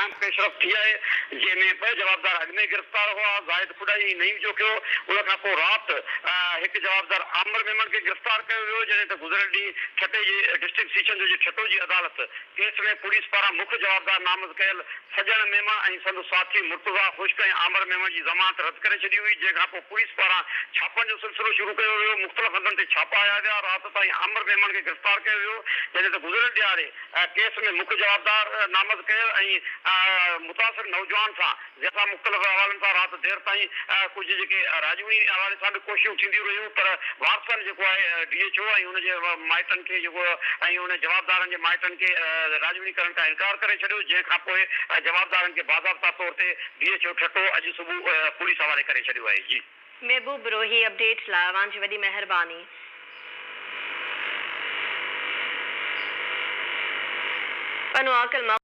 तमामु पेशरफ़ थी आहे जंहिंमें ॿ जवाबदार अॻु में गिरफ़्तार हुआ ज़ाहिद खुडाई नईम जो कयो उन खां पोइ राति हिकु जवाबदार आमर मेमन खे गिरफ़्तार कयो वियो जॾहिं त गुज़िरियल ॾींहुं छटे जी डिस्ट्रिक्ट सेशन जो छटो जी अदालत केस में पुलिस पारां मुख्य जवाबदार नामज़द कयल सजण मेमन ऐं संदसि साथी मुर्तज़ा खुश्क ऐं आमर मेमन जी ज़मानत रद्द करे छॾी हुई जंहिंखां पोइ पुलिस पारां छापनि जो सिलसिलो शुरू कयो वियो मुख़्तलिफ़ हंधनि ते छापा हया विया राति ताईं आमर मेमन खे गिरफ़्तार कयो वियो जॾहिं त गुज़िरियल ॾियारे केस में मुख्य जवाबदार नामज़द कयल ऐं मुतासिर नौजवान सां जंहिंसां मुख़्तलिफ़ हवालनि सां राति देरि ताईं कुझु जेके राजवी हवाले सां बि कोशिशूं थींदियूं रहियूं पर वारसनि जेको आहे DHO ऐं हुनजे माइटनि खे जेको ऐं हुन जवाबदारनि जे माइटनि खे राजवी करण खां इनकार करे छॾियो जंहिंखां पोइ जवाबदारनि खे बाज़ाब्ता तौर ते DHO ठटो अॼु सुबुह पुलिस हवाले करे छॾियो आहे जी महबूब रोही अपडेट लाइ तव्हांजी वॾी महिरबानी पनो आकल